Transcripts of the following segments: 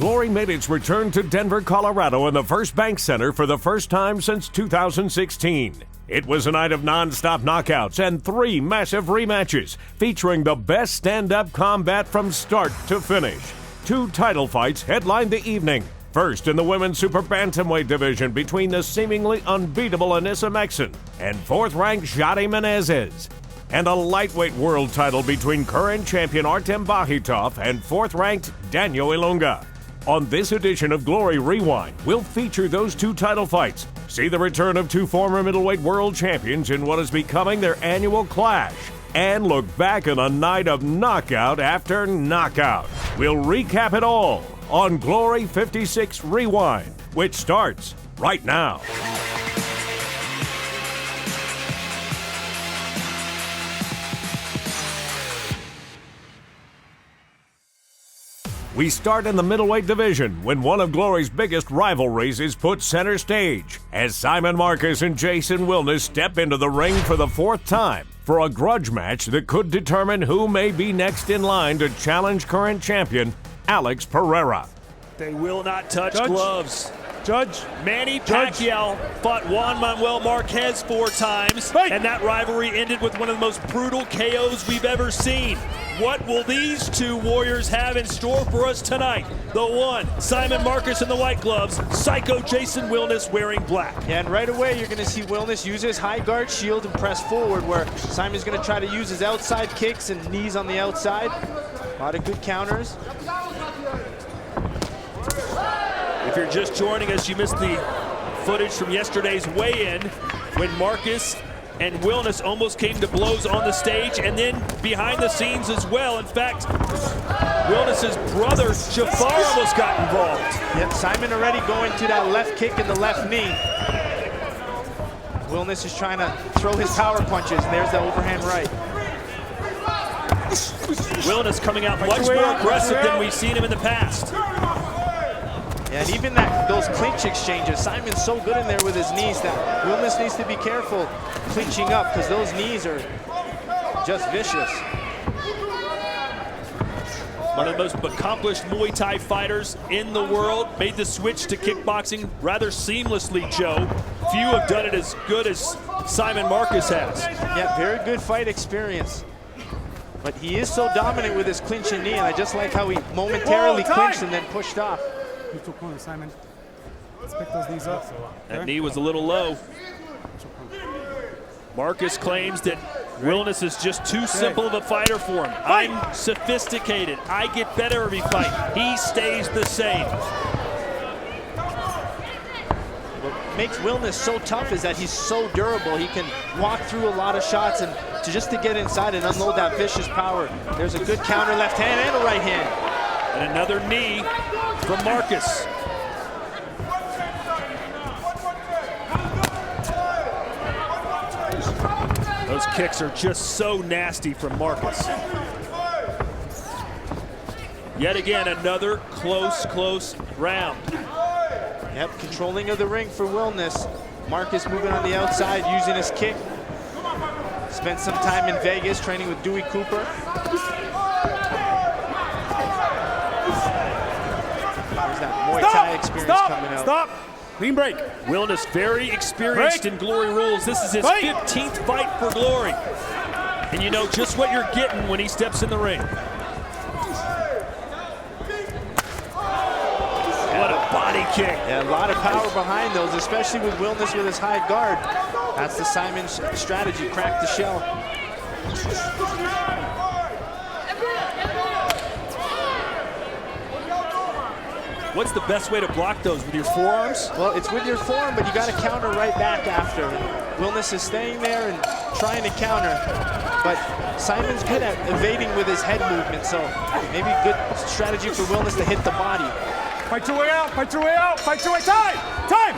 Glory made its return to Denver, Colorado in the First Bank Center for the first time since 2016. It was a night of non-stop knockouts and 3 massive rematches featuring the best stand-up combat from start to finish. 2 title fights headlined the evening. First in the women's super bantamweight division between the seemingly unbeatable Anissa Mexen and 4th-ranked Jade Menezes. And a lightweight world title between current champion Artem Bahitov and 4th-ranked Daniel Ilunga. On this edition of Glory Rewind, we'll feature those 2 title fights, see the return of 2 former middleweight world champions in what is becoming their annual clash, and look back on a night of knockout after knockout. We'll recap it all on Glory 56 Rewind, which starts right now. We start in the middleweight division when one of Glory's biggest rivalries is put center stage as Simon Marcus and Jason Wilness step into the ring for the 4th time for a grudge match that could determine who may be next in line to challenge current champion Alex Pereira. They will not touch Judge. gloves. Judge. Manny Judge. Pacquiao fought Juan Manuel Marquez 4 times, Fight. and that rivalry ended with one of the most brutal KOs we've ever seen. What will these 2 warriors have in store for us tonight? The one, Simon Marcus in the white gloves, Psycho Jason Wilness wearing black. Yeah, and right away you're going to see Wilness use his high guard shield and press forward, where Simon's going to try to use his outside kicks and knees on the outside. A lot of good counters. If you're just joining us, you missed the footage from yesterday's weigh-in when Marcus and Wilness almost came to blows on the stage and then behind the scenes as well. In fact, Wilness's brother, Jafar, almost got involved. Yep, Simon already going to that left kick and the left knee. Wilness is trying to throw his power punches, and there's the overhand right. Wilness coming out much more aggressive than we've seen him in the past. Yeah, and even those clinch exchanges, Simon's so good in there with his knees that Wilness needs to be careful clinching up, because those knees are just vicious. One of the most accomplished Muay Thai fighters in the world made the switch to kickboxing rather seamlessly, Joe. Few have done it as good as Simon Marcus has. Yeah, very good fight experience. But he is so dominant with his clinching knee, and I just like how he momentarily clinched and then pushed off. Neutral corner, Simon. Let's pick those knees up. That knee was a little low. Marcus claims that Wilness is just too simple of a fighter for him. I'm sophisticated. I get better every fight. He stays the same. What makes Wilness so tough is that he's so durable. He can walk through a lot of shots, and just to get inside and unload that vicious power. There's a good counter left hand and a right hand. And another knee from Marcus. Those kicks are just so nasty from Marcus. Yet again, another close round. Yep, controlling of the ring for Wilness. Marcus moving on the outside, using his kick. Spent some time in Vegas training with Dewey Cooper. There's that Muay Thai experience coming out. Stop! Clean break. Wilness very experienced in Glory rules. This is his 15th fight for Glory. And you know just what you're getting when he steps in the ring. What a body kick. Yeah, a lot of power behind those, especially with Wilness with his high guard. That's the Simon strategy, crack the shell. What's the best way to block those, with your forearms? Well, it's with your forearm, but you got to counter right back after. And Wilness is staying there and trying to counter. But Simon's good at evading with his head movement, so maybe good strategy for Wilness to hit the body. Fight your way out, fight your way out, fight your way. Time! Time!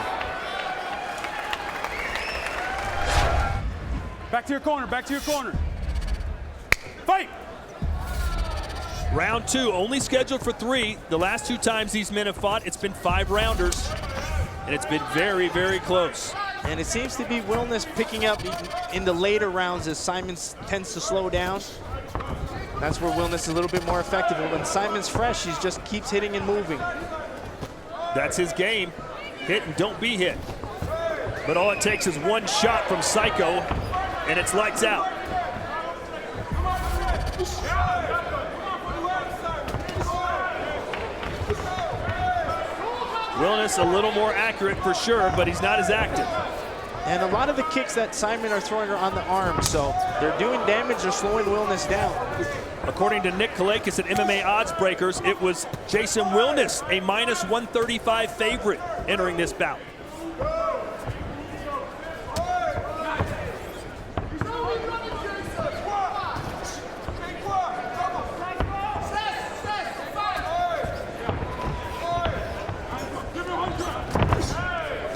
Back to your corner, back to your corner. Fight! Round 2, only scheduled for 3. The last 2 times these men have fought, it's been 5 rounders. And it's been very close. And it seems to be Wilness picking up in the later rounds as Simon tends to slow down. That's where Wilness is a little bit more effective. And when Simon's fresh, he just keeps hitting and moving. That's his game. Hit and don't be hit. But all it takes is one shot from Psycho, and it's lights out. Wilness a little more accurate for sure, but he's not as active. And a lot of the kicks that Simon are throwing are on the arm, so they're doing damage, they're slowing Wilness down. According to Nick Kalakis at MMA Odds Breakers, it was Jason Wilness, a -135 favorite entering this bout.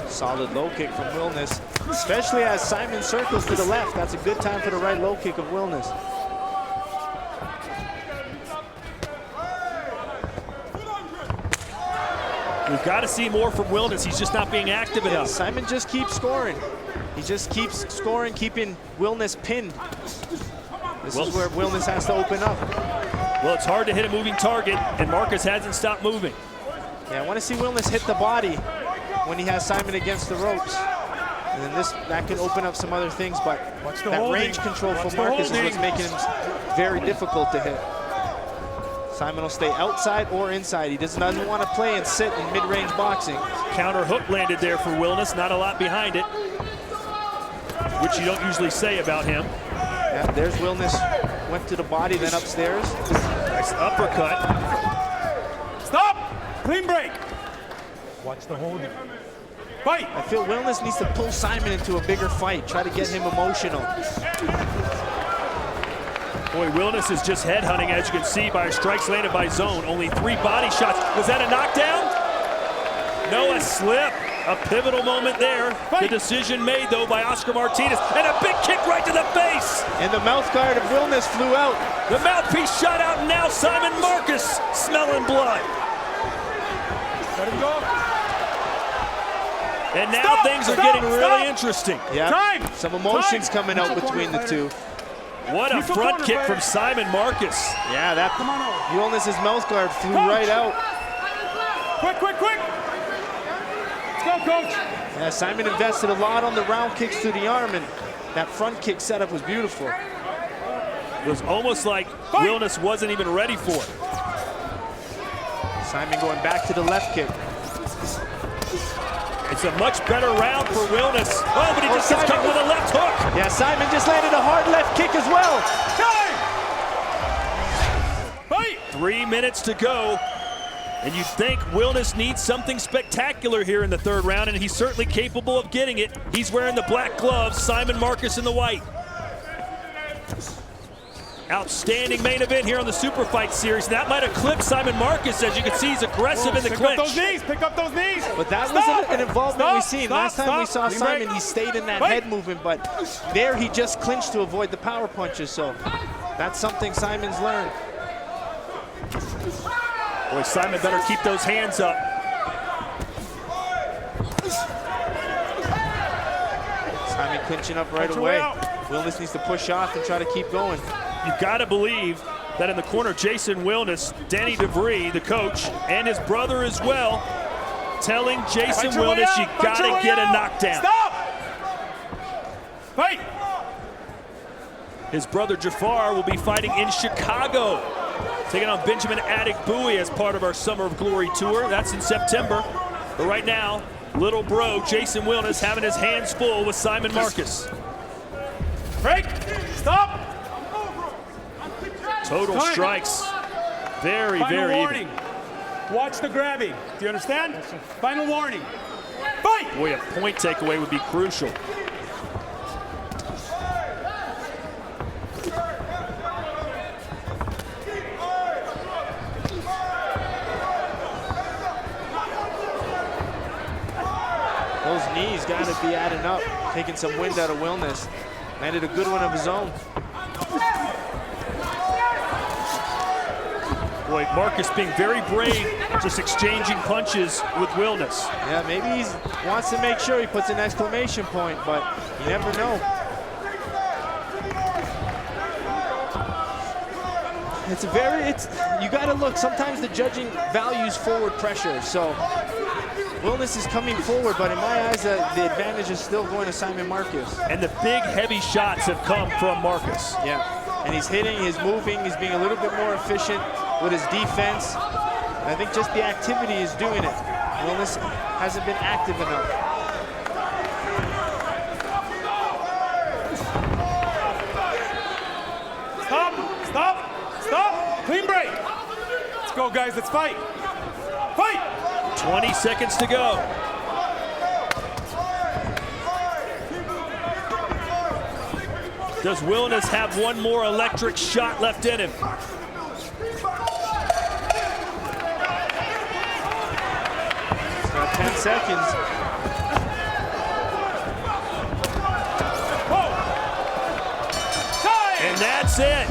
Solid low kick from Wilness, especially as Simon circles to the left. That's a good time for the right low kick of Wilness. We've got to see more from Wilness. He's just not being active enough. Simon just keeps scoring. He just keeps scoring, keeping Wilness pinned. This is where Wilness has to open up. Well, it's hard to hit a moving target, and Marcus hasn't stopped moving. Yeah, I want to see Wilness hit the body when he has Simon against the ropes. And then that can open up some other things, but that range control for Marcus is what's making him very difficult to hit. Simon will stay outside or inside. He doesn't want to play and sit in mid-range boxing. Counter hook landed there for Wilness, not a lot behind it, which you don't usually say about him. Yeah, there's Wilness, went to the body, then upstairs. Nice uppercut. Stop! Clean break. Watch the holding. Fight! I feel Wilness needs to pull Simon into a bigger fight, try to get him emotional. Boy, Wilness is just headhunting, as you can see, by strikes landed by zone. Only 3 body shots. Was that a knockdown? No, a slip. A pivotal moment there. The decision made, though, by Oscar Martinez. And a big kick right to the face. And the mouth guard of Wilness flew out. The mouthpiece shot out, and now Simon Marcus smelling blood. Let him go. And now things are getting really interesting. Yeah, some emotions coming out between the two. What a front kick from Simon Marcus. Yeah, that Wilness's mouth guard flew right out. Quick, quick, quick. Let's go, coach. Yeah, Simon invested a lot on the round kicks to the arm, and that front kick setup was beautiful. It was almost like Wilness wasn't even ready for it. Simon going back to the left kick. It's a much better round for Wilness. Oh, but he just gets cut with a left hook. Yeah, Simon just landed a hard left kick as well. Fight! 3 minutes to go. And you'd think Wilness needs something spectacular here in the 3rd round, and he's certainly capable of getting it. He's wearing the black gloves, Simon Marcus in the white. Outstanding main event here on the Super Fight Series. That might have clipped Simon Marcus. As you can see, he's aggressive in the clinch. Pick up those knees, pick up those knees. But that wasn't an involvement we've seen. Last time we saw Simon, he stayed in that head movement, but there he just clinched to avoid the power punches, so that's something Simon's learned. Boy, Simon better keep those hands up. Simon clinching up right away. Wilness needs to push off and try to keep going. You've got to believe that in the corner, Jason Wilness, Danny DeVries, the coach, and his brother as well, telling Jason Wilness, you got to get a knockdown. Stop! Fight! His brother Jafar will be fighting in Chicago, taking on Benjamin Adek-Bowie as part of our Summer of Glory tour. That's in September. But right now, little bro Jason Wilness having his hands full with Simon Marcus. Break! Stop! Total strikes. Very, Final very warning. even. Watch the grabbing. Do you understand? Final warning. Fight! Boy, a point takeaway would be crucial. Those knees got to be adding up, taking some wind out of Wilness. Landed a good one of his own. Boy, Marcus being very brave, just exchanging punches with Wilness. Yeah, maybe he wants to make sure he puts an exclamation point, but you never know. You got to look. Sometimes the judging values forward pressure. So Wilness is coming forward, but in my eyes, the advantage is still going to Simon Marcus. And the big, heavy shots have come from Marcus. Yeah, and he's hitting, he's moving, he's being a little bit more efficient with his defense. And I think just the activity is doing it. Wilness hasn't been active enough. Stop! Clean break! Let's go, guys, let's fight! Fight! 20 seconds to go. Does Wilness have one more electric shot left in him? It's got 10 seconds. And that's it.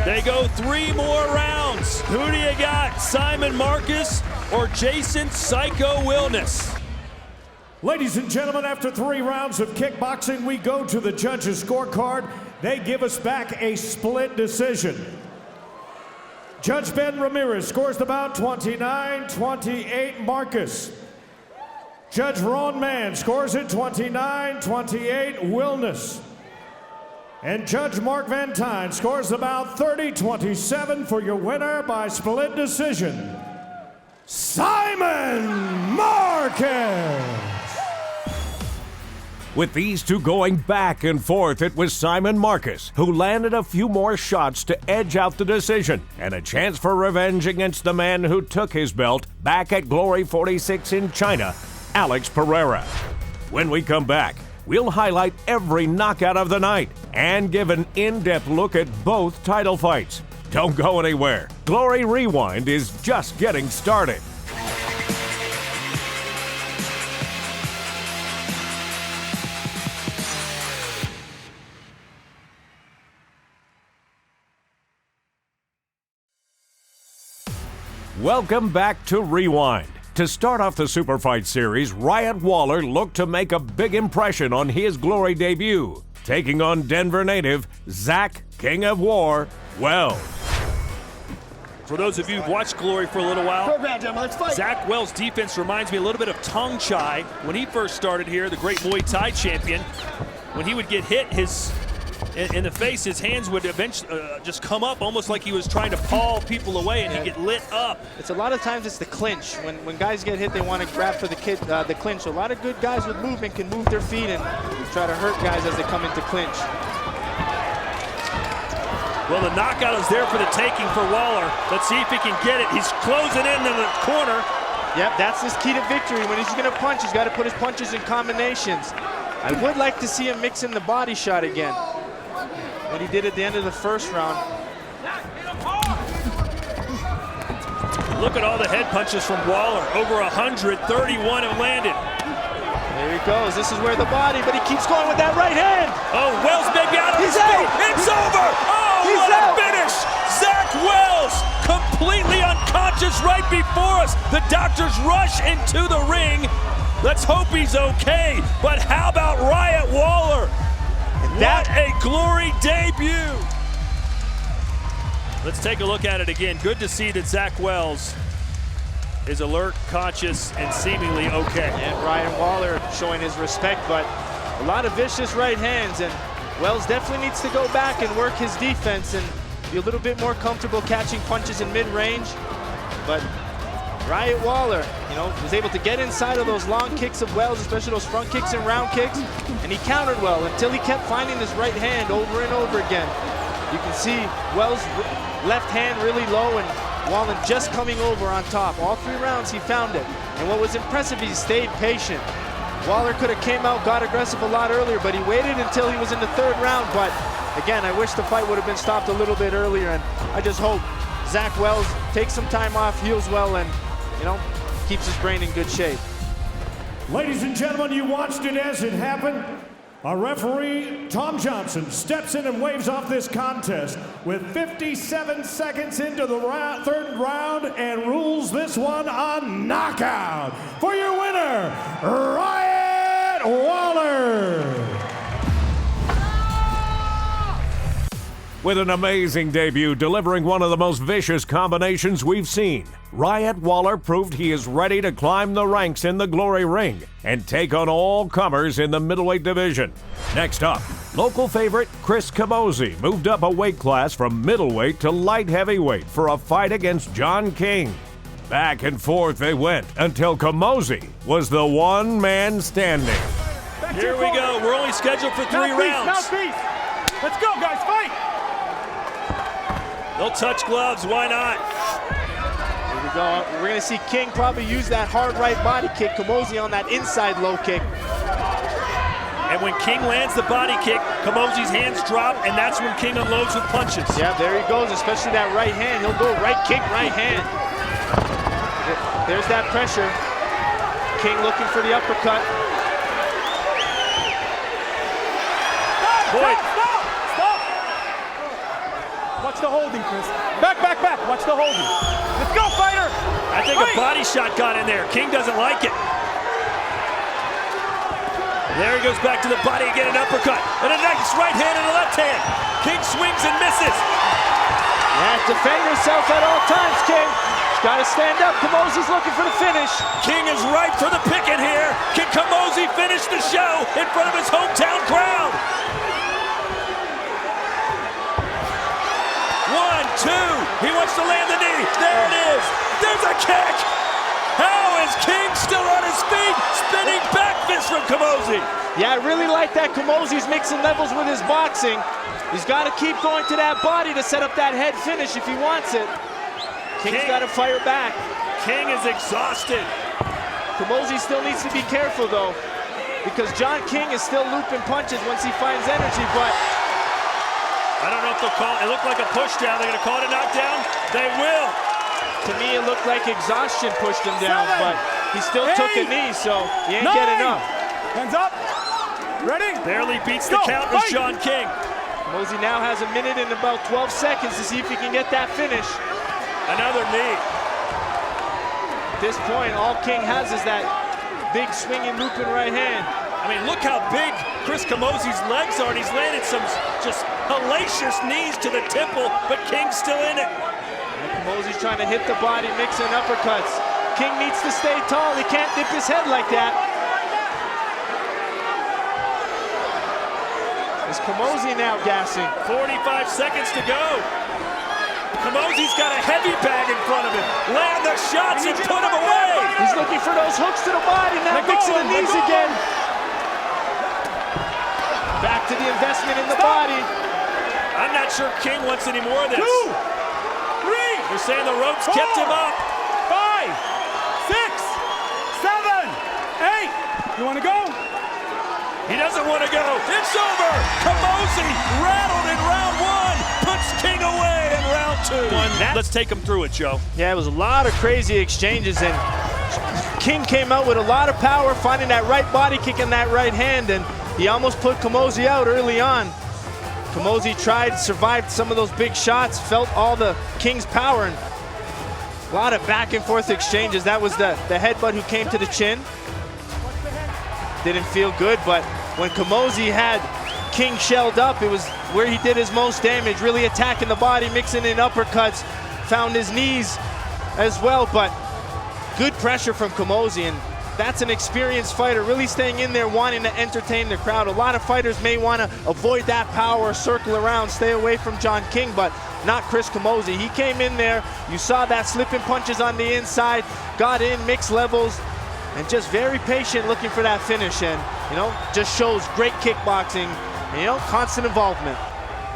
They go 3 more rounds. Who do you got, Simon Marcus or Jason Psycho Wilness? Ladies and gentlemen, after 3 rounds of kickboxing, we go to the judges' scorecard. They give us back a split decision. Judge Ben Ramirez scores the bout 29-28 Marcus. Judge Ron Mann scores it 29-28 Wilness. And Judge Mark Van Tine scores the bout 30-27 for your winner by split decision, Simon Marcus. With these two going back and forth, it was Simon Marcus who landed a few more shots to edge out the decision and a chance for revenge against the man who took his belt back at Glory 46 in China, Alex Pereira. When we come back, we'll highlight every knockout of the night and give an in-depth look at both title fights. Don't go anywhere. Glory Rewind is just getting started. Welcome back to Rewind. To start off the Super Fight Series, Riot Waller looked to make a big impression on his Glory debut, taking on Denver native Zach King of War Wells. For those of you who've watched Glory for a little while, Zach Wells' defense reminds me a little bit of Tong Chai. When he first started here, the great Muay Thai champion, when he would get hit in the face, his hands would eventually just come up almost like he was trying to paw people away, and he'd get lit up. It's a lot of times it's the clinch. When guys get hit, they want to grab for the clinch. So a lot of good guys with movement can move their feet and try to hurt guys as they come into clinch. Well, the knockout is there for the taking for Waller. Let's see if he can get it. He's closing in the corner. Yep, that's his key to victory. When he's going to punch, he's got to put his punches in combinations. I would like to see him mix in the body shot again, what he did at the end of the first round. Look at all the head punches from Waller. Over 131 have landed. There he goes. This is where the body, but he keeps going with that right hand. Oh, Wells may be out of his feet. It's over. Oh, He's what out. a finish. Zach Wells completely unconscious right before us. The doctors rush into the ring. Let's hope he's okay. But how about Riot Waller? What a Glory debut. Let's take a look at it again. Good to see that Zach Wells is alert, conscious, and seemingly okay. And Ryan Waller showing his respect, but a lot of vicious right hands, and Wells definitely needs to go back and work his defense and be a little bit more comfortable catching punches in mid-range. But Riot Waller, was able to get inside of those long kicks of Wells, especially those front kicks and round kicks, and he countered well until he kept finding his right hand over and over again. You can see Wells' left hand really low and Waller just coming over on top. All 3 rounds he found it. And what was impressive, he stayed patient. Waller could have came out, got aggressive a lot earlier, but he waited until he was in the 3rd round. But again, I wish the fight would have been stopped a little bit earlier, and I just hope Zach Wells takes some time off, heals well, and keeps his brain in good shape. Ladies and gentlemen, you watched it as it happened. Our referee, Tom Johnson, steps in and waves off this contest with 57 seconds into the 3rd round and rules this one on knockout. For your winner, Riot Waller. With an amazing debut delivering one of the most vicious combinations we've seen, Riot Waller proved he is ready to climb the ranks in the Glory Ring and take on all comers in the middleweight division. Next up, local favorite Chris Camozzi moved up a weight class from middleweight to light heavyweight for a fight against John King. Back and forth they went until Camozzi was the one man standing. Here we go. We're only scheduled for 3 rounds. Mouthpiece. Let's go, guys. Fight. They'll touch gloves. Why not? Here we go. We're going to see King probably use that hard right body kick. Camozzi on that inside low kick. And when King lands the body kick, Camozzi's hands drop, and that's when King unloads with punches. Yeah, there he goes, especially that right hand. He'll go right kick, right hand. There's that pressure. King looking for the uppercut. Boy. Stop! Watch the holding, Chris. Back. Watch the holding. Let's go, fighter! I think a body shot got in there. King doesn't like it. There he goes back to the body again, an uppercut. And a nice right hand and a left hand. King swings and misses. Yeah, defend yourself at all times, King. Got to stand up. Camozzi's looking for the finish. King is right for the picket here. Can Camozzi finish the show in front of his hometown crowd? 1, 2. He wants to land the knee. There it is. There's a kick. How is King still on his feet? Spinning back fist from Camozzi. Yeah, I really like that Camozzi's mixing levels with his boxing. He's got to keep going to that body to set up that head finish if he wants it. King's got to fire back. King is exhausted. Camozzi still needs to be careful, though, because John King is still looping punches once he finds energy, but I don't know if they'll call it. It looked like a push down. They're going to call it a knockdown? They will. To me, it looked like exhaustion pushed him down, but he still took a knee, so he ain't getting up. Hands up. Ready? Barely beats the count with John King. Camozzi now has a minute and about 12 seconds to see if he can get that finish. Another knee. At this point, all King has is that big swinging, looping right hand. I mean, look how big Chris Camozzi's legs are, and he's landed some just hellacious knees to the temple, but King's still in it. And Camozzi's trying to hit the body, mixing uppercuts. King needs to stay tall. He can't dip his head like that. Is Camozzi now gassing? 45 seconds to go. Camozzi's got a heavy bag in front of him. Land the shots and put him away. He's looking for those hooks to the body, now mixing the knees again. Back to the investment in the body. I'm not sure King wants any more of this. 2, 3. They're saying the ropes 4, kept him up. 5, 6, 7, 8. You want to go? He doesn't want to go. It's over. Camozzi rattled in round 1. Puts King away in round 2. Let's take him through it, Joe. Yeah, it was a lot of crazy exchanges, and King came out with a lot of power, finding that right body kick and that right hand, and he almost put Camozzi out early on. Camozzi tried, survived some of those big shots, felt all the King's power, and a lot of back and forth exchanges. That was the headbutt who came to the chin. Didn't feel good, but when Camozzi had King shelled up, it was where he did his most damage, really attacking the body, mixing in uppercuts, found his knees as well, but good pressure from Camozzi, and that's an experienced fighter, really staying in there, wanting to entertain the crowd. A lot of fighters may want to avoid that power, circle around, stay away from John King, but not Chris Camozzi. He came in there, you saw that slipping punches on the inside, got in, mixed levels, and just very patient looking for that finish, and, you know, just shows great kickboxing, and, you know, constant involvement.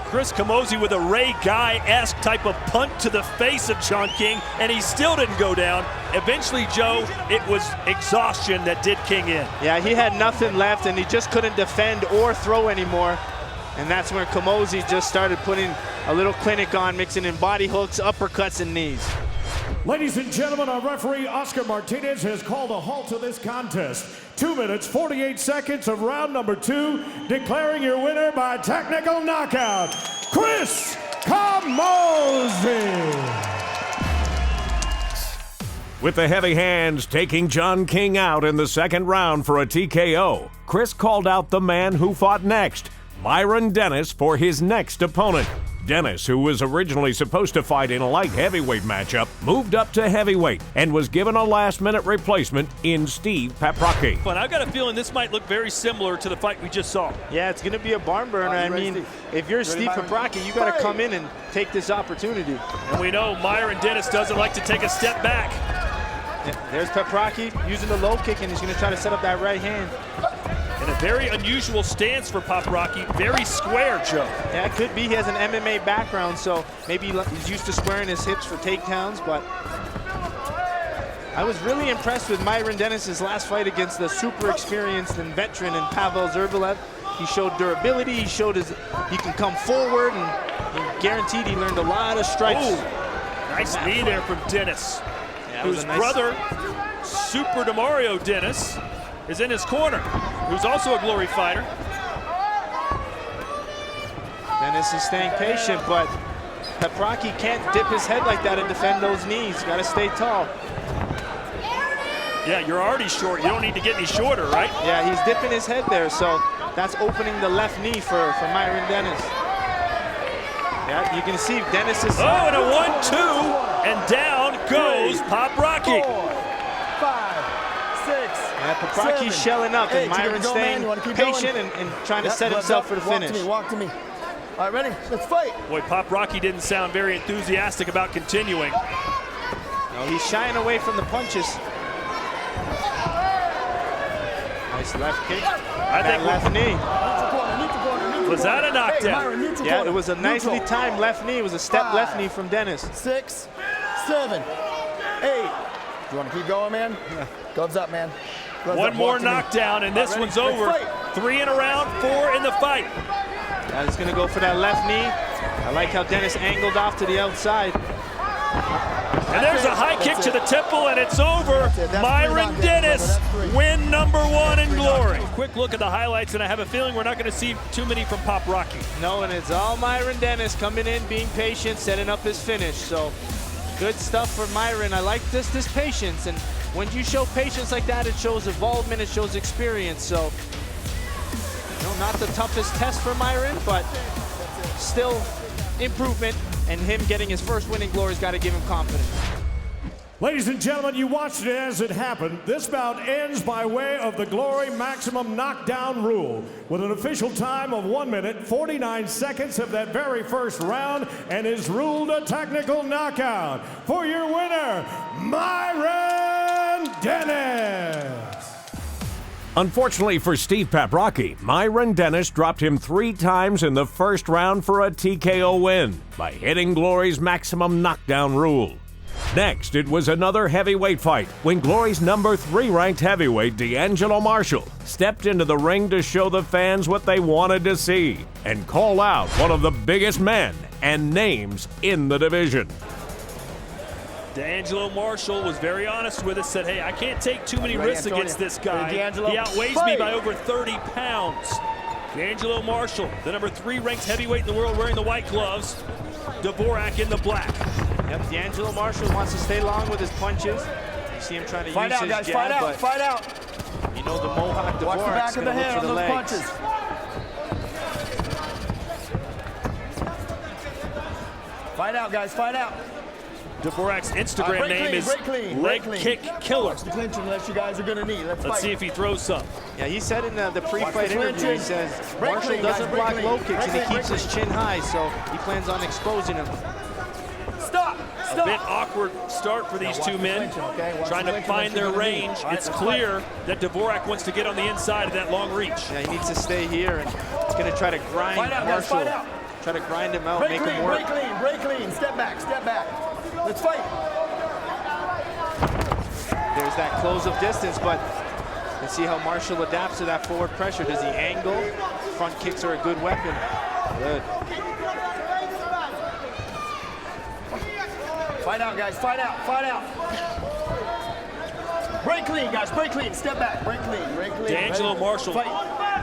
Chris Camozzi with a Ray Guy-esque type of punt to the face of John King, and he still didn't go down. Eventually, Joe, it was exhaustion that did King in. Yeah, he had nothing left, and he just couldn't defend or throw anymore. And that's where Camozzi just started putting a little clinic on, mixing in body hooks, uppercuts, and knees. Ladies and gentlemen, our referee, Oscar Martinez, has called a halt to this contest. 2 minutes, 48 seconds of round number 2, declaring your winner by technical knockout, Chris Camozzi. With the heavy hands taking John King out in the second round for a TKO, Chris called out the man who fought next, Myron Dennis, for his next opponent. Dennis, who was originally supposed to fight in a light heavyweight matchup, moved up to heavyweight and was given a last-minute replacement in Steve Paprocki. But I've got a feeling this might look very similar to the fight we just saw. Yeah, it's going to be a barn burner. I mean, if you're Steve Paprocki, you got to come in and take this opportunity. And we know Myron Dennis doesn't like to take a step back. Yeah, there's Paprocki using the low kick, and he's going to try to set up that right hand. And a very unusual stance for Paprocki. Very square, Joe. Yeah, it could be. He has an MMA background, so maybe he's used to squaring his hips for takedowns, but I was really impressed with Myron Dennis's last fight against the super experienced and veteran in Pavel Zervalev. He showed durability, he showed he can come forward, and guaranteed he learned a lot of strikes. Oh, nice knee there from Dennis, yeah, whose brother, Super DeMario Dennis, is in his corner, who's also a Glory fighter. Dennis is staying patient, but Paprocki can't dip his head like that and defend those knees. Got to stay tall. Yeah, you're already short. You don't need to get any shorter, right? Yeah, he's dipping his head there, so that's opening the left knee for Myron Dennis. Yeah, you can see Dennis is... Oh, and a 1-2, and down goes Paprocki. 5, 6, Paprocki's shelling up, and Myron's staying patient and trying to set himself for the finish. Walk to me. All right, ready? Let's fight. Boy, Paprocki didn't sound very enthusiastic about continuing. No, he's shying away from the punches. Nice left kick. I think left knee. Was that a knockdown? Yeah, it was a nicely timed left knee. It was a step left knee from Dennis. 6, 7, 8. You want to keep going, man? Yeah. Gloves up, man. Gloves One up. more knockdown, and this one's over. 3 in a round, 4 in the fight. Now he's going to go for that left knee. I like how Dennis angled off to the outside. And there's a high kick to the temple, and it's over. Myron Dennis, win number 1 in Glory. Quick look at the highlights, and I have a feeling we're not going to see too many from Paprocki. No, and it's all Myron Dennis coming in, being patient, setting up his finish. So good stuff for Myron. I like this patience, and when you show patience like that, it shows involvement, it shows experience. So, not the toughest test for Myron, but still improvement. And him getting his first win in Glory's got to give him confidence. Ladies and gentlemen, you watched it as it happened. This bout ends by way of the Glory Maximum Knockdown Rule with an official time of 1 minute, 49 seconds of that very first round, and is ruled a technical knockout. For your winner, Myron Dennis. Unfortunately for Steve Paprocki, Myron Dennis dropped him 3 times in the first round for a TKO win by hitting Glory's maximum knockdown rule. Next, it was another heavyweight fight when Glory's number 3 ranked heavyweight D'Angelo Marshall stepped into the ring to show the fans what they wanted to see and call out one of the biggest men and names in the division. D'Angelo Marshall was very honest with us, said, hey, I can't take too many risks against this guy. He outweighs me by over 30 pounds. D'Angelo Marshall, the number 3 ranked heavyweight in the world, wearing the white gloves. Dvorak in the black. Yep, D'Angelo Marshall wants to stay long with his punches. You see him trying to use his jab, fight out, fight out. You know the Mohawk Dvorak's going to look for the legs. Punches. Fight out, guys, fight out. Dvorak's Instagram name is Leg Kick Killer. Watch the clinch unless you guys are going to knee. Let's see if he throws some. Yeah, he said in the pre-fight interview, he says Marshall doesn't block low kicks and he keeps his chin high, so he plans on exposing him. Stop! A bit awkward start for these two men, trying to find their range. It's clear that Dvorak wants to get on the inside of that long reach. Yeah, he needs to stay here, and he's going to try to grind Marshall. Try to grind him out, make him work. Break clean, step back, step back. Let's fight. There's that close of distance, but let's see how Marshall adapts to that forward pressure. Does he angle? Front kicks are a good weapon. Good. Fight out, guys, fight out, fight out. Break clean, guys, break clean, step back, break clean, break clean. D'Angelo Marshall,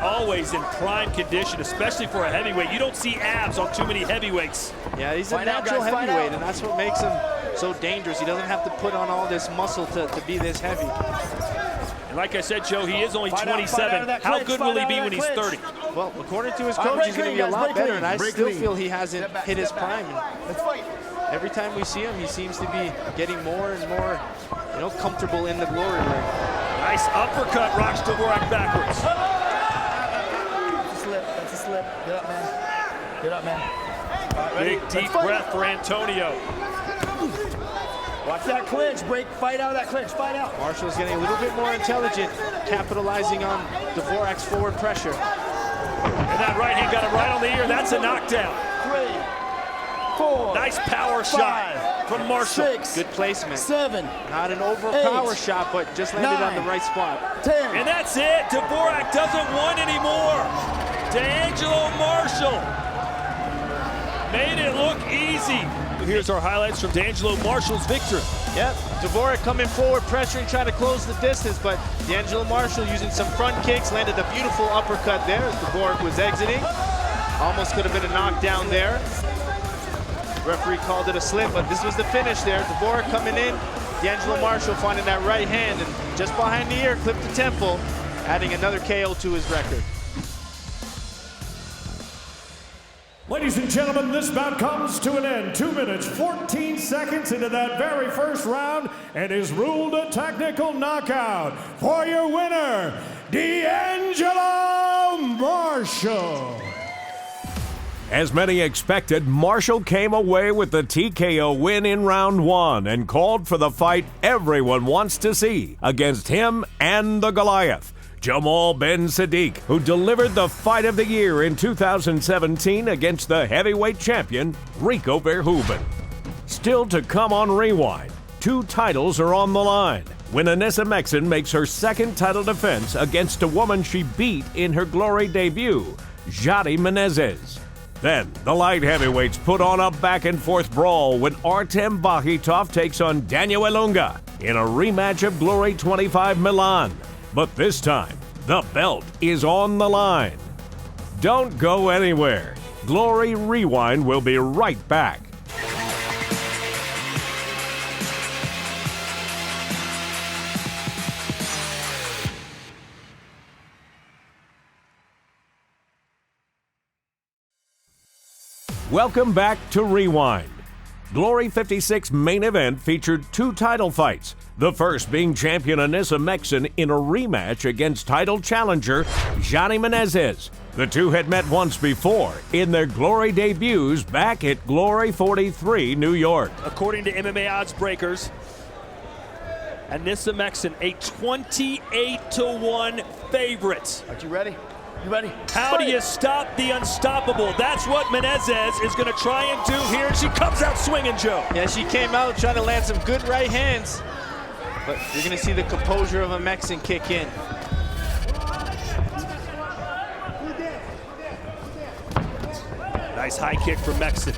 always in prime condition, especially for a heavyweight. You don't see abs on too many heavyweights. Yeah, he's a natural heavyweight, and that's what makes him so dangerous. He doesn't have to put on all this muscle to be this heavy. And like I said, Joe, he is only Fight out, 27. How clinch, good will he be fight out when he's of that 30? clinch. Well, according to his All right, coach, break he's going to clean, be a guys, lot break better, clean. and I Break still clean. feel he hasn't Step back, hit his step back. prime. Let's fight. Every time we see him, he seems to be getting more and more, comfortable in the glory ring. Nice uppercut, rocks Dvorak backwards. That's a slip. That's a slip. Get up, man. Get up, man. All right, ready? Big deep Let's fight. breath for Antonio. Watch that clinch. Break. Fight out of that clinch. Fight out. Marshall's getting a little bit more intelligent, capitalizing on Dvorak's forward pressure. And that right hand got him right on the ear. That's a knockdown. 3, 4. Nice power 5, shot from Marshall. 6. Good placement. 7. Not an overpower 8, shot, but just landed on the 9, right spot. 10. And that's it. Dvorak doesn't want anymore. D'Angelo Marshall made it look easy. Here's our highlights from D'Angelo Marshall's victory. Yep, Dvorak coming forward, pressuring, trying to close the distance, but D'Angelo Marshall using some front kicks, landed a beautiful uppercut there as Dvorak was exiting. Almost could have been a knockdown there. Referee called it a slip, but this was the finish there. Dvorak coming in, D'Angelo Marshall finding that right hand, and just behind the ear, clipped the temple, adding another KO to his record. Ladies and gentlemen, this bout comes to an end. 2 minutes, 14 seconds into that very first round, and is ruled a technical knockout. For your winner, D'Angelo Marshall. As many expected, Marshall came away with the TKO win in round 1 and called for the fight everyone wants to see against him and the Goliath, Jamal Ben Sadiq, who delivered the fight of the year in 2017 against the heavyweight champion, Rico Verhoeven. Still to come on Rewind, 2 titles are on the line when Anissa Mexen makes her second title defense against a woman she beat in her Glory debut, Jadi Menezes. Then, the light heavyweights put on a back-and-forth brawl when Artem Bakhitov takes on Daniel Ilunga in a rematch of Glory 25 Milan. But this time, the belt is on the line. Don't go anywhere. Glory Rewind will be right back. Welcome back to Rewind. Glory 56 main event featured 2 title fights, the first being champion Anissa Mexen in a rematch against title challenger Jadi Menezes. The two had met once before in their Glory debuts back at Glory 43, New York. According to MMA odds breakers, Anissa Mexen, a 28-1 favorite. Are you ready? You ready? How do you stop the unstoppable? That's what Menezes is going to try and do here. And she comes out swinging, Joe. Yeah, she came out trying to land some good right hands, but you're going to see the composure of a Mexen kick in. Nice high kick from Mexen.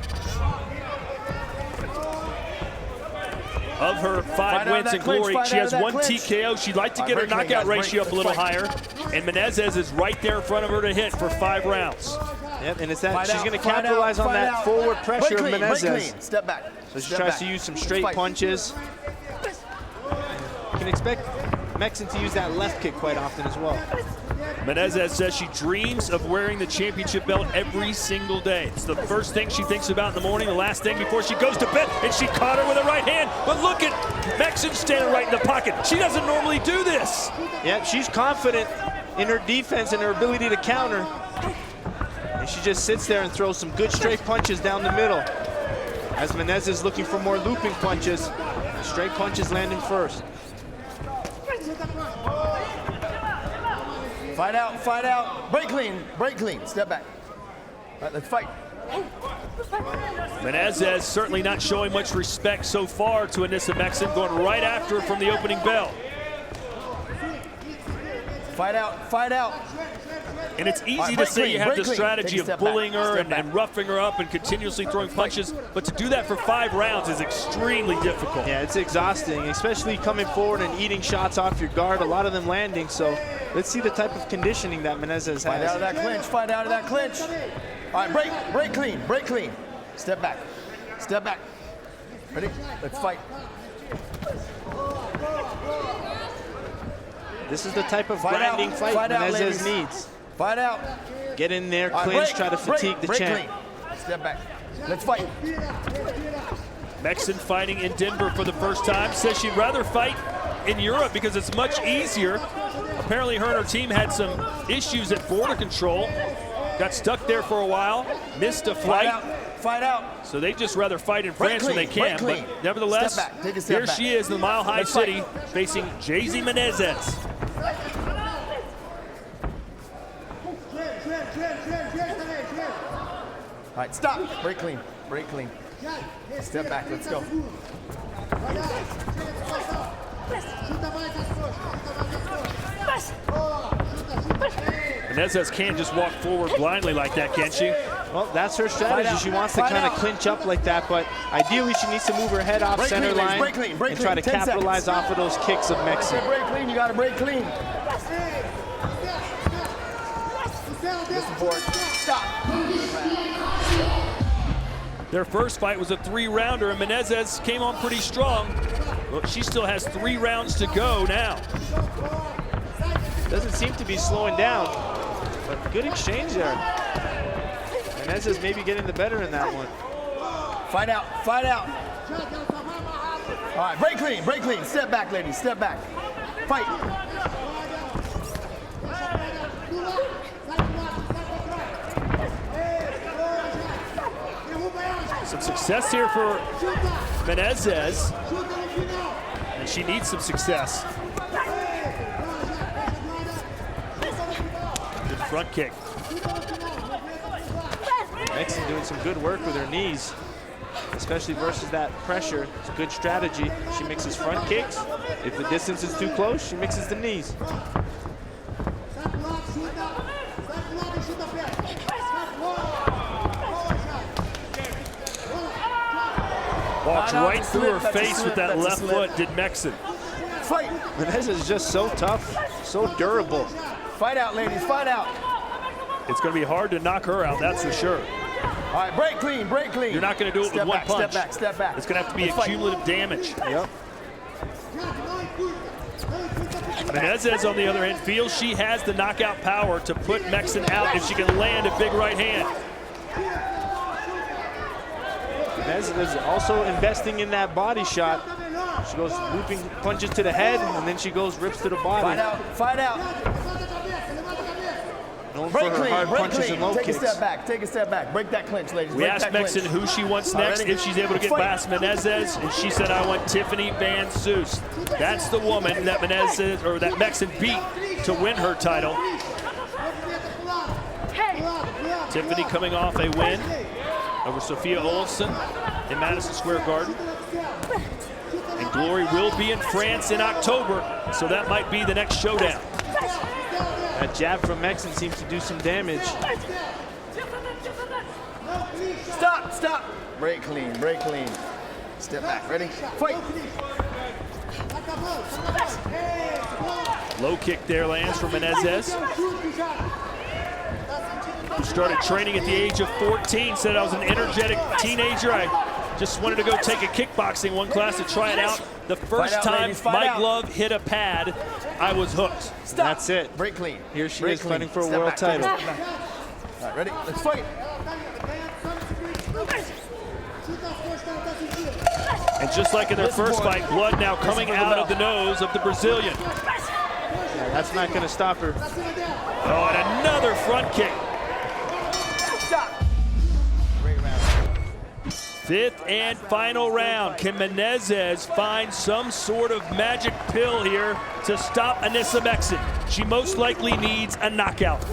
Of her 5 wins in Glory, she has 1 TKO. She'd like to get her knockout ratio up a little higher. And Menezes is right there in front of her to hit for 5 rounds. Yep, and it's that she's going to capitalize on that forward pressure of Menezes. Step back. So she tries to use some straight punches. You can expect Mexen to use that left kick quite often as well. Menezes says she dreams of wearing the championship belt every single day. It's the first thing she thinks about in the morning, the last thing before she goes to bed, and she caught her with a right hand. But look at Mexen standing right in the pocket. She doesn't normally do this. Yeah, she's confident in her defense and her ability to counter. And she just sits there and throws some good straight punches down the middle. As Menezes is looking for more looping punches, straight punches landing first. Fight out, fight out. Break clean, step back. All right, let's fight. Menezes certainly not showing much respect so far to Anissa Mexen, going right after her from the opening bell. Fight out, fight out. And it's easy to break say clean, you have break the clean. strategy Take a of step bullying back, her step and back. roughing her up and continuously throwing punches, but to do that for 5 rounds is extremely difficult. Yeah, it's exhausting, especially coming forward and eating shots off your guard, a lot of them landing. So let's see the type of conditioning that Menezes has. Fight out of that clinch, fight out of that clinch. All right, break clean. Step back. Ready? Let's fight. This is the type of grinding fight Menezes needs. Fight out. Get in there, clinch, try to fatigue the champ. Clean. Step back. Let's fight. Mexen fighting in Denver for the first time. Says she'd rather fight in Europe because it's much easier. Apparently her and her team had some issues at border control. Got stuck there for a while. Missed a flight. Fight out. So they just rather fight in France when they can. But nevertheless, here she is in the Mile High City facing Jayzy Menezes. All right, stop. Break clean. Break clean. Step back. Let's go. Menezes can't just walk forward blindly like that, can she? Well, that's her strategy. She wants to kind of clinch up like that, but ideally she needs to move her head off center line and try to capitalize off of those kicks of Mexen. Break clean. You got to break clean. Stop. Their first fight was a 3-rounder, and Menezes came on pretty strong. Well, she still has 3 rounds to go now. Doesn't seem to be slowing down, but good exchange there. Menezes maybe getting the better in that one. Fight out. Fight out. All right, break clean. Break clean. Step back, ladies. Step back. Fight. Some success here for Menezes, and she needs some success. Good front kick. Mexen doing some good work with her knees, especially versus that pressure. It's a good strategy. She mixes front kicks. If the distance is too close, she mixes the knees. Walked right through her face with that left foot, did Mexen. Fight. Menezes is just so tough, so durable. Fight out, ladies. Fight out. It's going to be hard to knock her out, that's for sure. All right, break clean. Break clean. You're not going to do it with one punch. Step back. Step back. It's going to have to be a cumulative damage. Yep. Menezes, on the other hand, feels she has the knockout power to put Mexen out if she can land a big right hand. Menezes is also investing in that body shot. She goes looping punches to the head, and then she goes rips to the body. Fight out. Fight out. Known for her hard punches and low Take kicks. a step back. Take a step back. Break that clinch, ladies. We asked Mexen who she wants next, if she's able to get past Menezes, and she said, I want Tiffany Van Soest. That's the woman that Menezes, or that Mexen beat to win her title. Tiffany coming off a win over Sophia Olsen in Madison Square Garden. And Glory will be in France in October, so that might be the next showdown. That jab from Mexen seems to do some damage. Stop. Stop. Break clean. Break clean. Step back. Ready? Fight. Low kick there lands for Menezes. Who started training at the age of 14, said I was an energetic teenager. I just wanted to go take a kickboxing one class to try it out. The first time my glove hit a pad, I was hooked. Stop. That's it. Break clean. Here she Break is clean. fighting for a Step world back. title. All right, ready? Let's fight. And just like in their first fight, blood now coming out of the nose of the Brazilian. Yeah, that's not going to stop her. Oh, and another front kick. Stop. Fifth and final round. Can Menezes find some sort of magic pill here to stop Anissa Mexen? She most likely needs a knockout.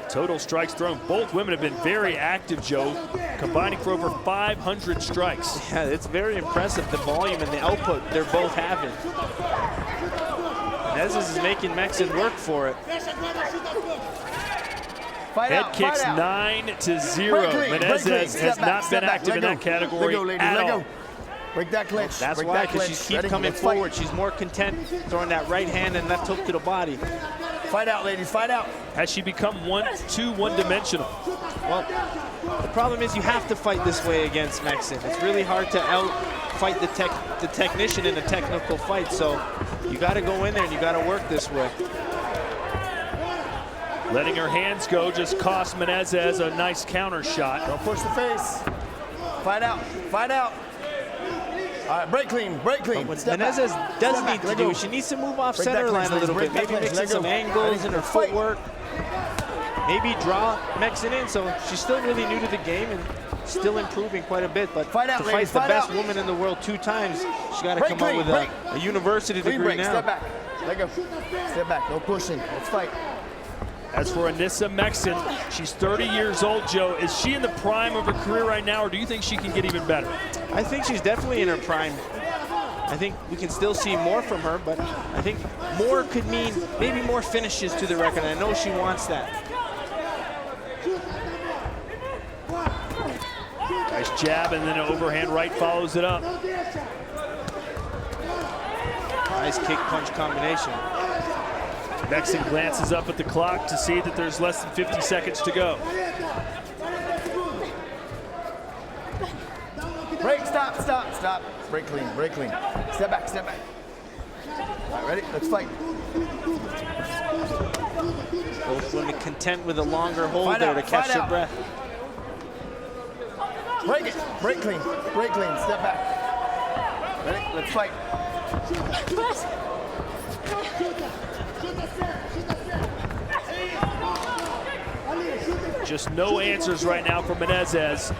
Total strikes thrown. Both women have been very active, Joe, combining for over 500 strikes. Yeah, it's very impressive, the volume and the output they're both having. Menezes is making Mexen work for it. Head kicks 9-0. Menezes has not been active in that category at all. Break that clinch. That's Break why, that because clinch. she keeps Ready? coming Let's fight. forward. She's more content throwing that right hand and left hook to the body. Fight out, ladies. Fight out. Has she become too one-dimensional? Well, the problem is you have to fight this way against Mexen. It's really hard to out-fight the technician in a technical fight, so you got to go in there and you got to work this way. Letting her hands go just cost Menezes a nice counter shot. Don't push the face. Fight out. Fight out. All right, break clean. Break clean. What Step Menezes back. does Step need back. to Let do, go. she needs to move off Break that center line clinch, a little break bit. that Maybe clinch. mixing Let go. some angles in her Fight. footwork. Maybe draw Mexen in, so she's still really new to the game and still improving quite a bit. But Fight out, to fight ladies, the fight best out. woman in the world 2 times, she got to Break come up clean, with break. a university Clean degree break. now. Step back. Let go. Step back. No pushing. Let's fight. As for Anissa Mexen, she's 30 years old, Joe. Is she in the prime of her career right now, or do you think she can get even better? I think she's definitely in her prime. I think we can still see more from her, but I think more could mean maybe more finishes to the record. I know she wants that. Nice jab, and then an overhand right follows it up. Nice kick-punch combination. Mexen glances up at the clock to see that there's less than 50 seconds to go. Break. Stop. Stop. Stop. Break clean. Break clean. Step back. Step back. All right, ready? Let's fight. Both women content with a longer hold Fight there out, to catch fight their out. breath. Break it. Break clean. Break clean. Step back. Ready? Let's fight. Just no answers right now for Menezes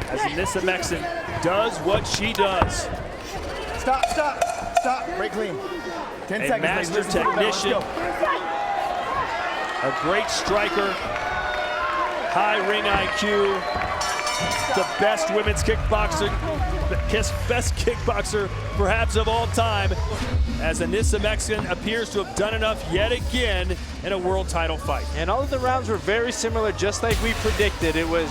as Anissa Mexen does what she does. Stop. Stop. Stop. Break clean. 10 A seconds. master ladies. Listen to the bell. Let's technician. go. A great striker, high ring IQ, the best women's kickboxer, best kickboxer perhaps of all time, as Anissa Mexen appears to have done enough yet again in a world title fight. And all of the rounds were very similar, just like we predicted. It was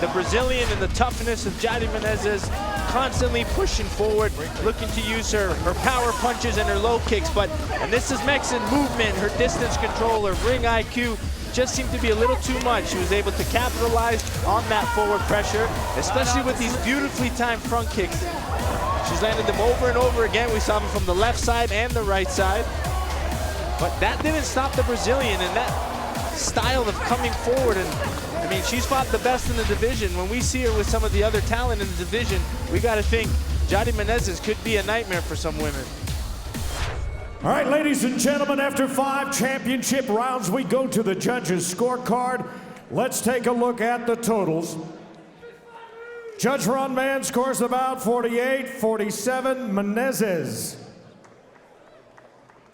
the Brazilian and the toughness of Jade Menezes constantly pushing forward, looking to use her power punches and her low kicks. But Anissa Mexen movement, her distance control, her ring IQ just seemed to be a little too much. She was able to capitalize on that forward pressure, especially with these beautifully timed front kicks. She's landed them over and over again. We saw them from the left side and the right side. But that didn't stop the Brazilian, and that style of coming forward. And I mean, she's fought the best in the division. When we see her with some of the other talent in the division, we got to think Jade Menezes could be a nightmare for some women. All right, ladies and gentlemen, after 5 championship rounds, we go to the judges' scorecard. Let's take a look at the totals. Judge Ron Mann scores about 48-47 Menezes.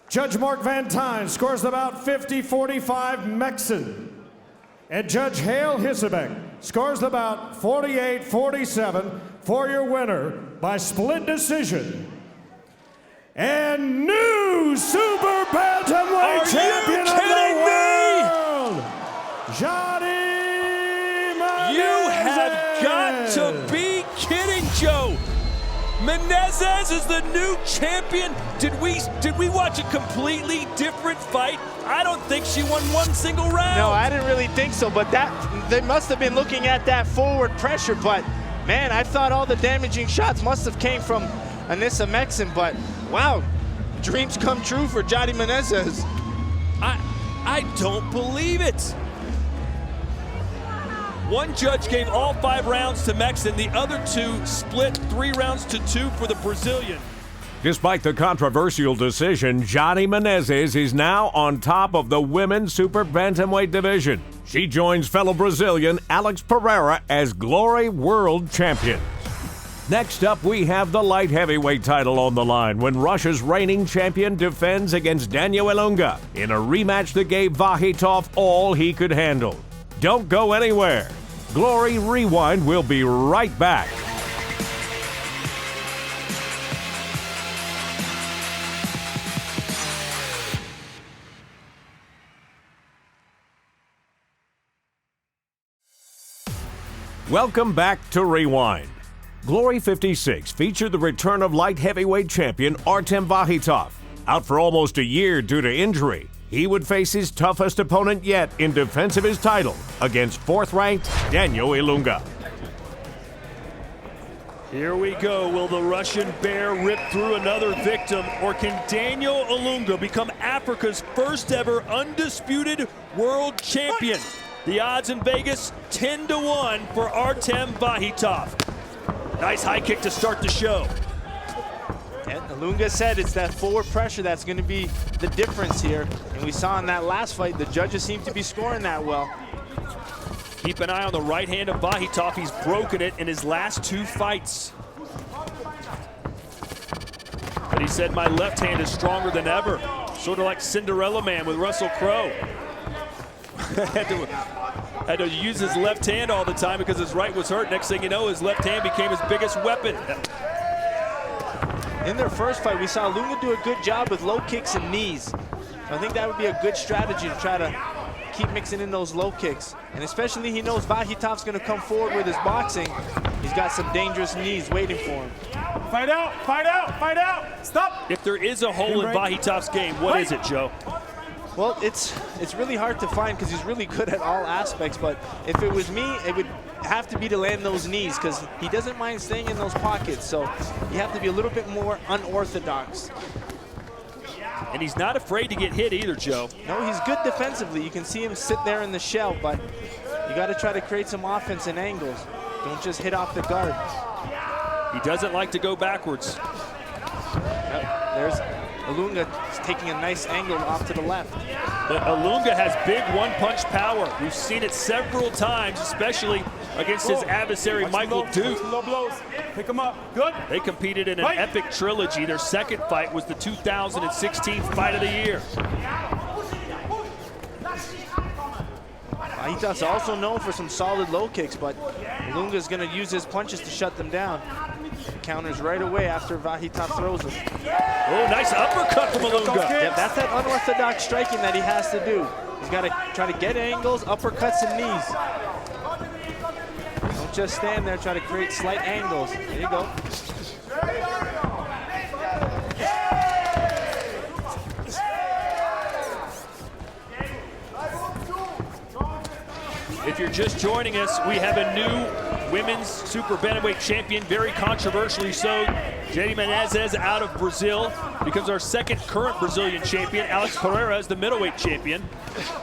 Judge Mark Van Tine scores about 50-45 Mexen. And Judge Hale Hissebeck scores about 48-47 for your winner by split decision. And new Super Bantamweight Champion of the world, Jade Menezes. You have got to be kidding, Joe. Menezes is the new champion. Did we watch a completely different fight? I don't think she won one single round. No, I didn't really think so, but they must have been looking at that forward pressure. But man, I thought all the damaging shots must have came from Anissa Mexen, but wow, dreams come true for Jade Menezes. I don't believe it. One judge gave all 5 rounds to Mexen. The other 2 split 3 rounds to 2 for the Brazilian. Despite the controversial decision, Jade Menezes is now on top of the women's super bantamweight division. She joins fellow Brazilian Alex Pereira as Glory World Champion. Next up, we have the light heavyweight title on the line when Russia's reigning champion defends against Daniel Ilunga in a rematch that gave Vakhitov all he could handle. Don't go anywhere. Glory Rewind will be right back. Welcome back to Rewind. Glory 56 featured the return of light heavyweight champion Artem Vakhitov. Out for almost a year due to injury, he would face his toughest opponent yet in defense of his title against 4th-ranked Daniel Ilunga. Here we go. Will the Russian bear rip through another victim, or can Daniel Ilunga become Africa's first ever undisputed world champion? The odds in Vegas, 10-1 for Artem Vakhitov. Nice high kick to start the show. And Ilunga said it's that forward pressure that's going to be the difference here. And we saw in that last fight, the judges seem to be scoring that well. Keep an eye on the right hand of Vakhitov. He's broken it in his last 2 fights. But he said, my left hand is stronger than ever. Sort of like Cinderella Man with Russell Crowe. had to use his left hand all the time because his right was hurt. Next thing you know, his left hand became his biggest weapon. In their first fight, we saw Ilunga do a good job with low kicks and knees. I think that would be a good strategy to try to keep mixing in those low kicks. And especially he knows Vakhitov's going to come forward with his boxing. He's got some dangerous knees waiting for him. Fight out, fight out, fight out. Stop. If there is a hole in Vakhitov's game, what is it, Joe? Well, it's really hard to find because he's really good at all aspects. But if it was me, it would have to be to land those knees because he doesn't mind staying in those pockets. So you have to be a little bit more unorthodox. And he's not afraid to get hit either, Joe. No, he's good defensively. You can see him sit there in the shell, but you got to try to create some offense and angles. Don't just hit off the guard. He doesn't like to go backwards. Yep, there's Ilunga taking a nice angle off to the left. But Ilunga has big one-punch power. We've seen it several times, especially against his adversary, Michael Duke. Low blows. Pick him up. Good. They competed in an epic trilogy. Their second fight was the 2016 Fight of the Year. Vakhitov also known for some solid low kicks, but Ilunga's going to use his punches to shut them down. Counters right away after Vakhitov throws him. Oh, nice uppercut from Ilunga. Yeah, that's that unorthodox striking that he has to do. He's got to try to get angles, uppercuts, and knees. Don't just stand there, try to create slight angles. There you go. If you're just joining us, we have a new women's super bantamweight champion, very controversially so. Jenny Menezes out of Brazil becomes our second current Brazilian champion. Alex Pereira is the middleweight champion.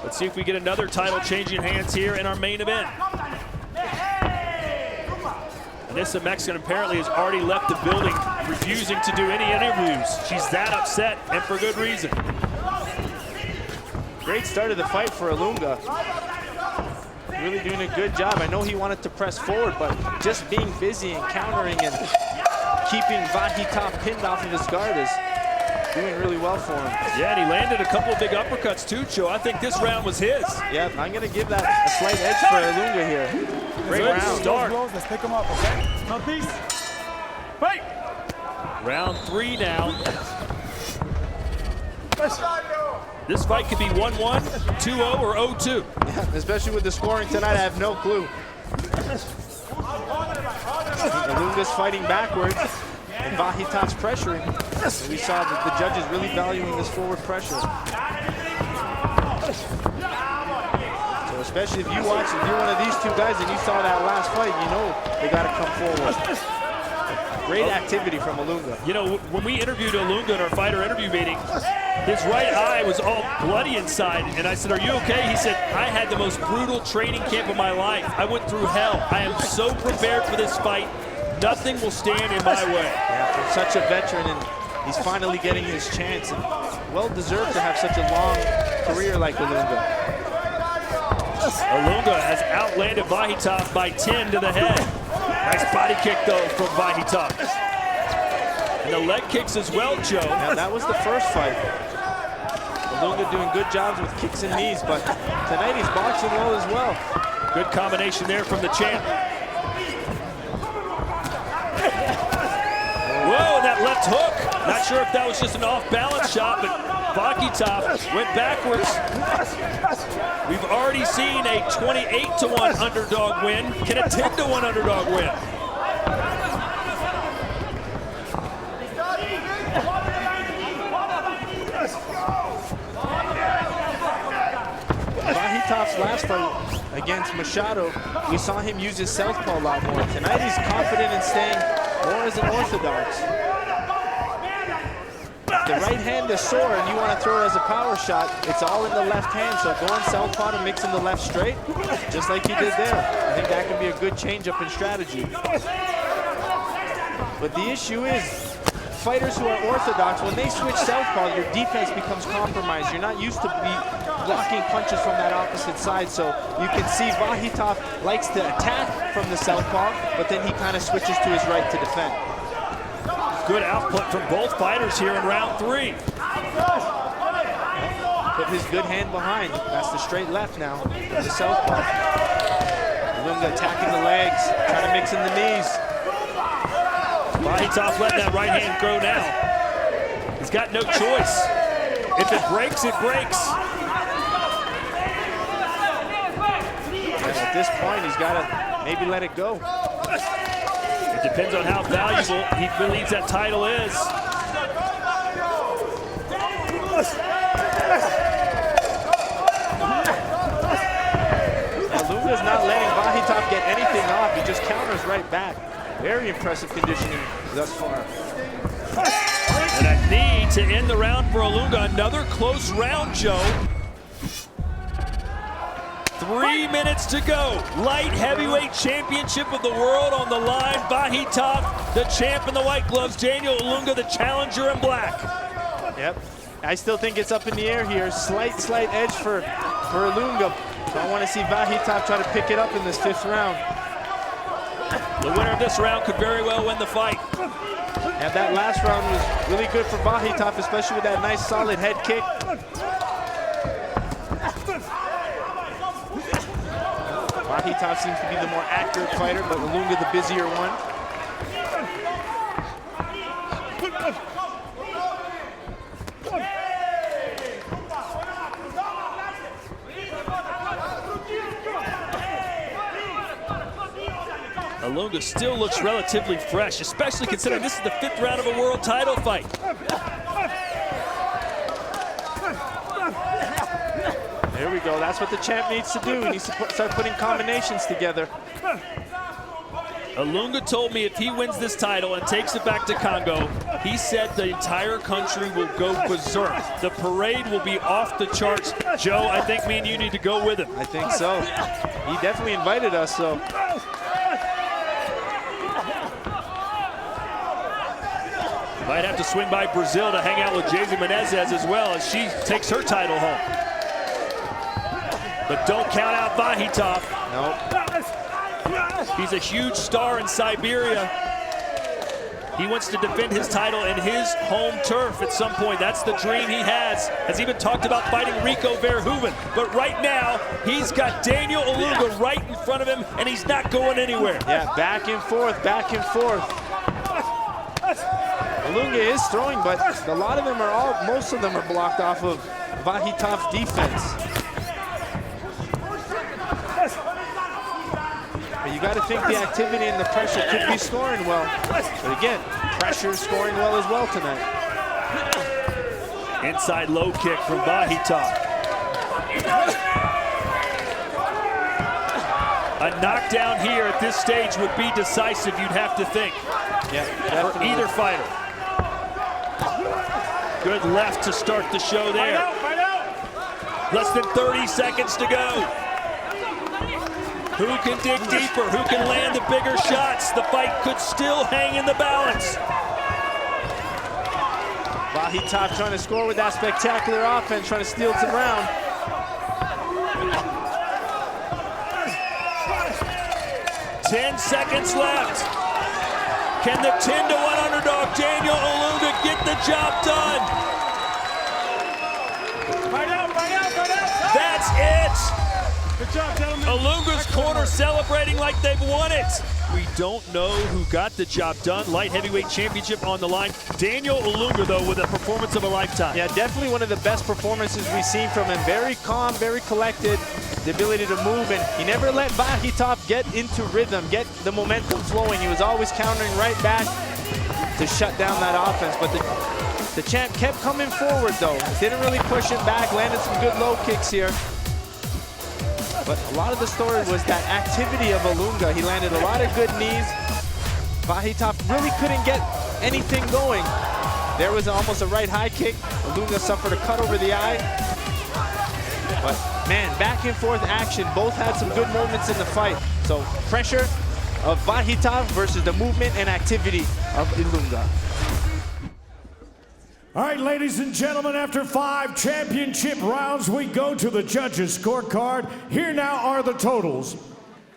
Let's see if we get another title changing hands here in our main event. Anissa Mexican apparently has already left the building, refusing to do any interviews. She's that upset, and for good reason. Great start of the fight for Ilunga. Really doing a good job. I know he wanted to press forward, but just being busy and countering and keeping Vakhitov pinned off of his guard is doing really well for him. Yeah, and he landed a couple of big uppercuts too, Joe. I think this round was his. Yeah, I'm going to give that a slight edge for Ilunga here. Great round. Start. Let's pick him up, okay? Mouthpiece. Fight. Round 3 now. This fight could be 1-1, 2-0, or 0-2. Yeah, especially with the scoring tonight, I have no clue. Ilunga's fighting backwards, and Vakhitov's pressuring. And we saw that the judges really valuing this forward pressure. So especially if you're one of these two guys and you saw that last fight, you know they got to come forward. Great activity from Ilunga. You know, when we interviewed Ilunga in our fighter interview meeting, his right eye was all bloody inside, and I said, "Are you okay?" He said, "I had the most brutal training camp of my life. I went through hell. I am so prepared for this fight. Nothing will stand in my way." Yeah, for such a veteran, and he's finally getting his chance, and well deserved to have such a long career like Ilunga. Ilunga has outlanded Vakhitov by 10 to the head. Nice body kick, though, from Vakhitov. And the leg kicks as well, Joe. Now, that was the first fight. Ilunga doing good jobs with kicks and knees, but tonight he's boxing well as well. Good combination there from the champ. Whoa, that left hook. Not sure if that was just an off-balance shot, but Vakhitov went backwards. We've already seen a 28-1 underdog win. Can a 10-1 underdog win? his last fight against Machado, we saw him use his southpaw a lot more. Tonight he's confident in staying more as an orthodox. If the right hand is sore and you want to throw it as a power shot, it's all in the left hand. So going southpaw to mix in the left straight, just like he did there. I think that can be a good change-up in strategy. But the issue is, fighters who are orthodox, when they switch southpaw, your defense becomes compromised. You're not used to blocking punches from that opposite side. So you can see Vakhitov likes to attack from the southpaw, but then he kind of switches to his right to defend. Good output from both fighters here in round 3. Put his good hand behind. That's the straight left now, the southpaw. Ilunga attacking the legs, trying to mix in the knees. Vakhitov letting that right hand go now. He's got no choice. If it breaks, it breaks. And at this point, he's got to maybe let it go. It depends on how valuable he believes that title is. Ilunga's not letting Vakhitov get anything off. He just counters right back. Very impressive conditioning thus far. And a knee to end the round for Ilunga. Another close round, Joe. 3 minutes to go. Light heavyweight championship of the world on the line. Vakhitov, the champ in the white gloves. Daniel Ilunga, the challenger in black. Yep. I still think it's up in the air here. Slight edge for Ilunga. So I want to see Vakhitov try to pick it up in this 5th round. The winner of this round could very well win the fight. And that last round was really good for Vakhitov, especially with that nice solid head kick. Vakhitov seems to be the more accurate fighter, but Ilunga the busier one. Ilunga still looks relatively fresh, especially considering this is the 5th round of a world title fight. There we go. That's what the champ needs to do. He needs to start putting combinations together. Ilunga told me if he wins this title and takes it back to Congo, he said the entire country will go berserk. The parade will be off the charts. Joe, I think me and you need to go with him. I think so. He definitely invited us, so. Might have to swing by Brazil to hang out with Jayce Menezes as well as she takes her title home. But don't count out Vakhitov. Nope. He's a huge star in Siberia. He wants to defend his title in his home turf at some point. That's the dream he has. Has even talked about fighting Rico Verhoeven. But right now, he's got Daniel Ilunga right in front of him, and he's not going anywhere. Yeah, back and forth, back and forth. Ilunga is throwing, but a lot of them are most of them are blocked off of Vakhitov's defense. But you got to think the activity and the pressure could be scoring well. But again, pressure is scoring well as well tonight. Inside low kick from Vakhitov. A knockdown here at this stage would be decisive, you'd have to think. Yeah, for either fighter. Good left to start the show there. Less than 30 seconds to go. Who can dig deeper? Who can land the bigger shots? The fight could still hang in the balance. Vakhitov trying to score with that spectacular offense, trying to steal some round. Ten seconds left. Can the 10-1 underdog Daniel Ilunga get the job done? That's it. Good job, gentlemen. Ilunga's corner celebrating like they've won it. We don't know who got the job done. Light heavyweight championship on the line. Daniel Ilunga, though, with a performance of a lifetime. Yeah, definitely one of the best performances we've seen from him. Very calm, very collected, the ability to move, and he never let Vakhitov get into rhythm, get the momentum flowing. He was always countering right back to shut down that offense. But the champ kept coming forward, though. Didn't really push it back, landed some good low kicks here. But a lot of the story was that activity of Ilunga. He landed a lot of good knees. Vahitov really couldn't get anything going. There was almost a right high kick. Ilunga suffered a cut over the eye. But man, back and forth action. Both had some good moments in the fight. So pressure of Vahitov versus the movement and activity of Ilunga. All right, ladies and gentlemen, after 5 championship rounds, we go to the judges' scorecard. Here now are the totals.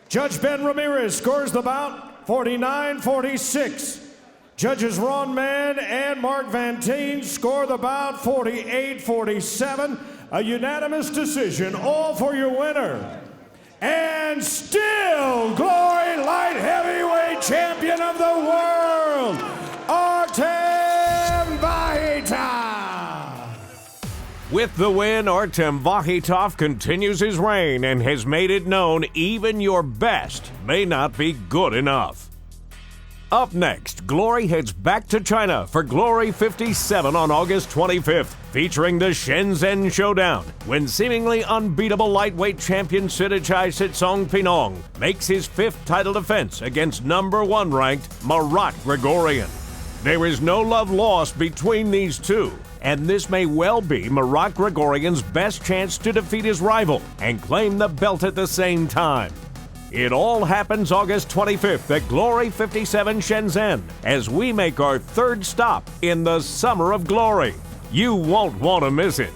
Judge Ben Ramirez scores the bout 49-46. Judges Ron Mann and Mark Van Teen score the bout 48-47. A unanimous decision, all for your winner. And still Glory Light Heavyweight Champion of the World, Artem Vahitov. With the win, Artem Vahitov continues his reign and has made it known even your best may not be good enough. Up next, Glory heads back to China for Glory 57 on August 25th, featuring the Shenzhen Showdown, when seemingly unbeatable lightweight champion Sitthichai Sitsong Pinong makes his 5th title defense against #1 ranked Marat Grigorian. There is no love lost between these two, and this may well be Marat Grigorian's best chance to defeat his rival and claim the belt at the same time. It all happens August 25th at Glory 57 Shenzhen as we make our 3rd stop in the Summer of Glory. You won't want to miss it.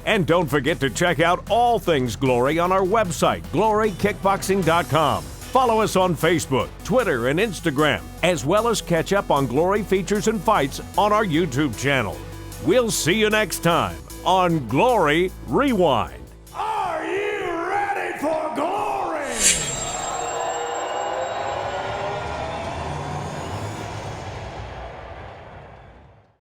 And don't forget to check out all things Glory on our website, glorykickboxing.com. Follow us on Facebook, Twitter, and Instagram, as well as catch up on Glory features and fights on our YouTube channel. We'll see you next time on Glory Rewind.